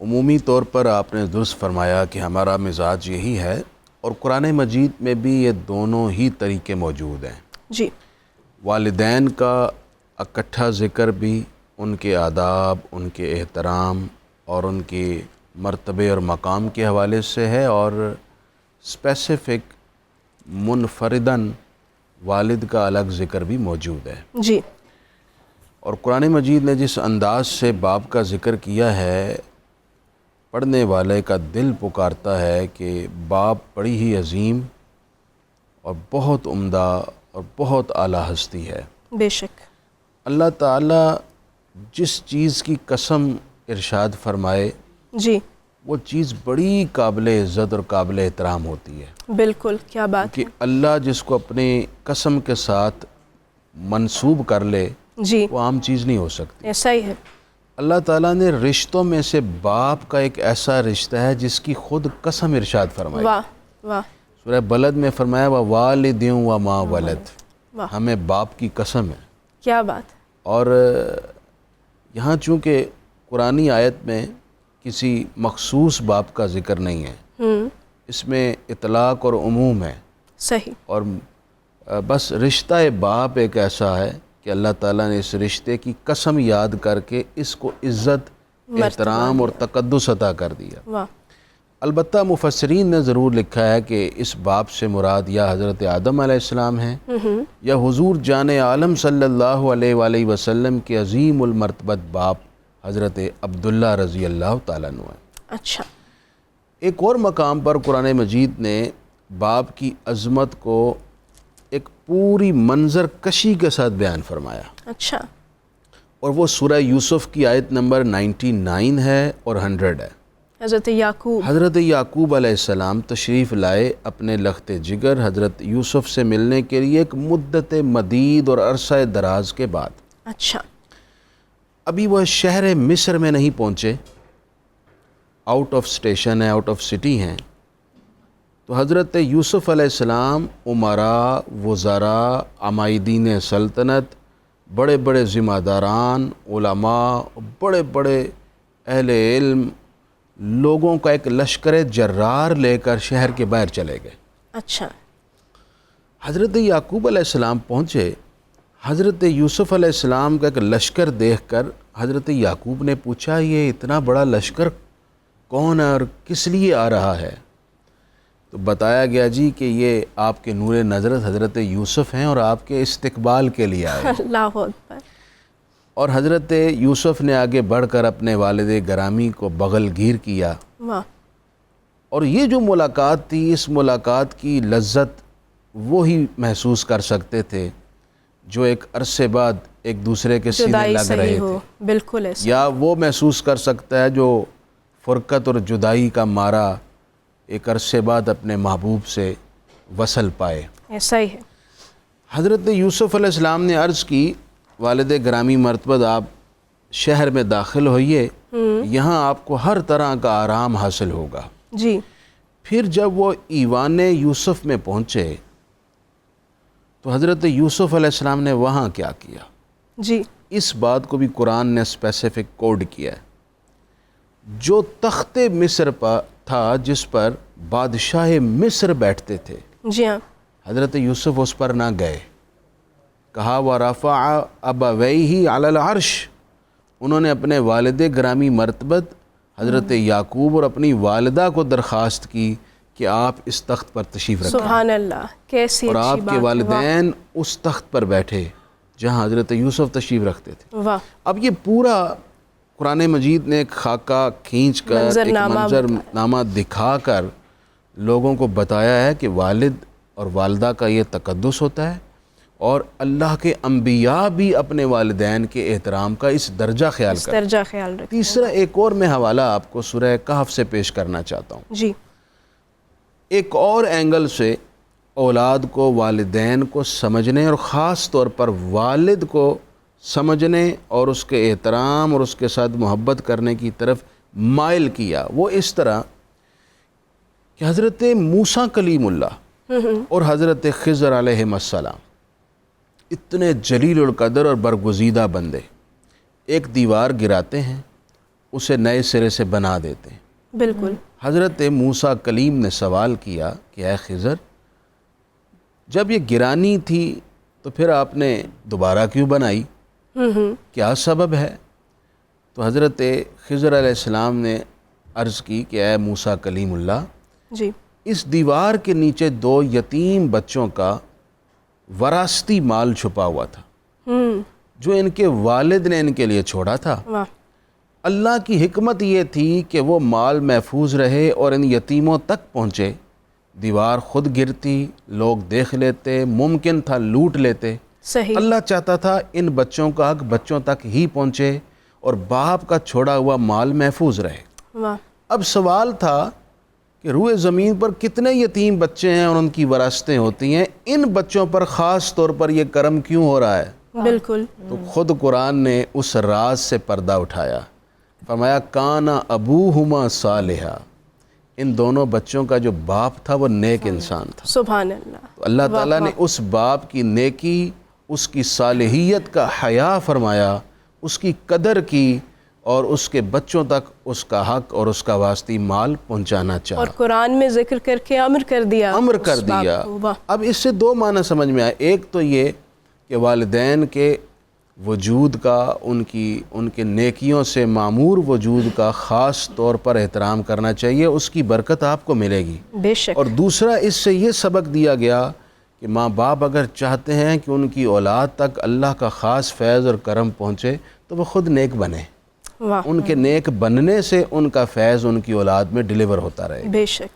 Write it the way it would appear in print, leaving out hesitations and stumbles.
عمومی طور پر آپ نے درست فرمایا کہ ہمارا مزاج یہی ہے، اور قرآن مجید میں بھی یہ دونوں ہی طریقے موجود ہیں جی۔ والدین کا اکٹھا ذکر بھی ان کے آداب، ان کے احترام اور ان کے مرتبے اور مقام کے حوالے سے ہے، اور اسپیسیفک منفرداً والد کا الگ ذکر بھی موجود ہے۔ جی۔ اور قرآن مجید نے جس انداز سے باپ کا ذکر کیا ہے، پڑھنے والے کا دل پکارتا ہے کہ باپ بڑی ہی عظیم اور بہت عمدہ اور بہت اعلیٰ ہستی ہے۔ بے شک۔ اللہ تعالیٰ جس چیز کی قسم ارشاد فرمائے جی۔ وہ چیز بڑی قابل عزت اور قابل احترام ہوتی ہے، بالکل، کیا بات کہ اللہ جس کو اپنے قسم کے ساتھ منسوب کر لے جی، وہ عام چیز نہیں ہو سکتی۔ ایسا ہی ہے۔ اللہ تعالیٰ نے رشتوں میں سے باپ کا ایک ایسا رشتہ ہے جس کی خود قسم ارشاد فرمائی۔ واہ واہ سورہ بلد میں فرمایا وَوَالِدٍ وَمَا وَلَدٍ، واہ، ہمیں باپ کی قسم ہے۔ کیا بات۔ اور یہاں چونکہ قرآنی آیت میں کسی مخصوص باپ کا ذکر نہیں ہے، اس میں اطلاق اور عموم ہے، صحیح۔ اور بس رشتہ باپ ایک ایسا ہے کہ اللہ تعالیٰ نے اس رشتے کی قسم یاد کر کے اس کو عزت، احترام اور تقدس عطا کر دیا۔ واہ۔ البتہ مفسرین نے ضرور لکھا ہے کہ اس باپ سے مراد یا حضرت آدم علیہ السلام ہیں یا حضور جان عالم صلی اللہ علیہ وآلہ وسلم کے عظیم المرتبت باپ حضرت عبداللہ رضی اللہ تعالیٰ عنہ ہیں۔ اچھا۔ ایک اور مقام پر قرآن مجید نے باپ کی عظمت کو ایک پوری منظر کشی کے ساتھ بیان فرمایا، اچھا۔ اور وہ سورہ یوسف کی آیت نمبر 99 ہے اور 100 ہے۔ حضرت یعقوب حضرت یعقوب علیہ السلام تشریف لائے اپنے لخت جگر حضرت یوسف سے ملنے کے لیے ایک مدت مدید اور عرصہ دراز کے بعد۔ اچھا۔ ابھی وہ شہر مصر میں نہیں پہنچے، آؤٹ آف اسٹیشن ہے، آؤٹ آف سٹی ہیں، تو حضرت یوسف علیہ السلام امراء، وزراء، عمائدین سلطنت، بڑے بڑے ذمہ داران، علماء، بڑے بڑے اہل علم لوگوں کا ایک لشکر جرار لے کر شہر کے باہر چلے گئے۔ اچھا۔ حضرت یعقوب علیہ السلام پہنچے، حضرت یوسف علیہ السلام کا ایک لشکر دیکھ کر حضرت یعقوب نے پوچھا یہ اتنا بڑا لشکر کون ہے اور کس لیے آ رہا ہے؟ تو بتایا گیا جی کہ یہ آپ کے نور نظرت حضرت یوسف ہیں اور آپ کے استقبال کے لیے آئے۔ اللہ اکبر۔ اور حضرت یوسف نے آگے بڑھ کر اپنے والد گرامی کو بغل گیر کیا، واہ۔ اور یہ جو ملاقات تھی، اس ملاقات کی لذت وہی محسوس کر سکتے تھے جو ایک عرصے بعد ایک دوسرے کے سینے جدائی لگ رہے صحیح ہو، تھے، بالکل ایسا۔ یا وہ محسوس کر سکتا ہے جو فرقت اور جدائی کا مارا ایک عرصے بعد اپنے محبوب سے وصل پائے۔ ایسا ہی ہے۔ حضرت یوسف علیہ السلام نے عرض کی والد گرامی مرتبت آپ شہر میں داخل ہوئیے، یہاں آپ کو ہر طرح کا آرام حاصل ہوگا۔ جی۔ پھر جب وہ ایوان یوسف میں پہنچے تو حضرت یوسف علیہ السلام نے وہاں کیا کیا؟ جی۔ اس بات کو بھی قرآن نے اسپیسیفک کوڈ کیا ہے۔ جو تخت مصر پر تھا جس پر بادشاہ مصر بیٹھتے تھے، جی ہاں۔ حضرت یوسف اس پر نہ گئے، کہا وَرَفَعَ أَبَوَيْهِ عَلَى الْعَرْشِ، انہوں نے اپنے والد گرامی مرتبت حضرت یعقوب اور اپنی والدہ کو درخواست کی کہ آپ اس تخت پر تشریف رکھیں، سبحان اللہ، کیسی اور اچھی آپ بات کے ہے۔ والدین اس تخت پر بیٹھے جہاں حضرت یوسف تشریف رکھتے تھے۔ واہ۔ اب یہ پورا قرآن مجید نے ایک خاکہ کھینچ کر، ایک منظرنامہ دکھا کر لوگوں کو بتایا ہے کہ والد اور والدہ کا یہ تقدس ہوتا ہے، اور اللہ کے انبیاء بھی اپنے والدین کے احترام کا اس درجہ خیال اس کرتے ہیں۔ درجہ خیال رکھیں۔ تیسرا ایک اور میں حوالہ آپ کو سورہ کہف سے پیش کرنا چاہتا ہوں۔ جی۔ ایک اور اینگل سے اولاد کو، والدین کو سمجھنے اور خاص طور پر والد کو سمجھنے اور اس کے احترام اور اس کے ساتھ محبت کرنے کی طرف مائل کیا، وہ اس طرح کہ حضرت موسیٰ کلیم اللہ اور حضرت خضر علیہ السلام اتنے جلیل القدر اور برگزیدہ بندے ایک دیوار گراتے ہیں، اسے نئے سرے سے بنا دیتے ہیں۔ بالکل حضرت موسیٰ کلیم نے سوال کیا کہ اے خضر، جب یہ گرانی تھی تو پھر آپ نے دوبارہ کیوں بنائی؟ کیا سبب ہے؟ تو حضرت خضر علیہ السلام نے عرض کی کہ اے موسیٰ کلیم اللہ، جی اس دیوار کے نیچے 2 یتیم بچوں کا وراثتی مال چھپا ہوا تھا جو ان کے والد نے ان کے لیے چھوڑا تھا۔ واہ اللہ کی حکمت یہ تھی کہ وہ مال محفوظ رہے اور ان یتیموں تک پہنچے۔ دیوار خود گرتی، لوگ دیکھ لیتے، ممکن تھا لوٹ لیتے۔ صحیح اللہ چاہتا تھا ان بچوں کا حق بچوں تک ہی پہنچے اور باپ کا چھوڑا ہوا مال محفوظ رہے۔ واہ اب سوال تھا کہ روئے زمین پر کتنے یتیم بچے ہیں اور ان کی وراثتیں ہوتی ہیں، ان بچوں پر خاص طور پر یہ کرم کیوں ہو رہا ہے؟ بالکل تو خود قرآن نے اس راز سے پردہ اٹھایا، فرمایا کانا ابوہما صالحا، ان دونوں بچوں کا جو باپ تھا وہ نیک انسان تھا۔ سبحان اللہ۔ تو اللہ تعالیٰ نے اس باپ کی نیکی، اس کی صالحیت کا حیا فرمایا، اس کی قدر کی اور اس کے بچوں تک اس کا حق اور اس کا واسطی مال پہنچانا چاہا، اور قرآن میں ذکر کر کے امر کر دیا، امر کر اس باپ دیا۔ کو۔ واہ اب اس سے 2 معنی سمجھ میں آئے، ایک تو یہ کہ والدین کے وجود کا، ان کے نیکیوں سے معمور وجود کا خاص طور پر احترام کرنا چاہیے، اس کی برکت آپ کو ملے گی۔ بے شک اور دوسرا اس سے یہ سبق دیا گیا کہ ماں باپ اگر چاہتے ہیں کہ ان کی اولاد تک اللہ کا خاص فیض اور کرم پہنچے تو وہ خود نیک بنے، واہ ان کے نیک بننے سے ان کا فیض ان کی اولاد میں ڈیلیور ہوتا رہے۔ بے شک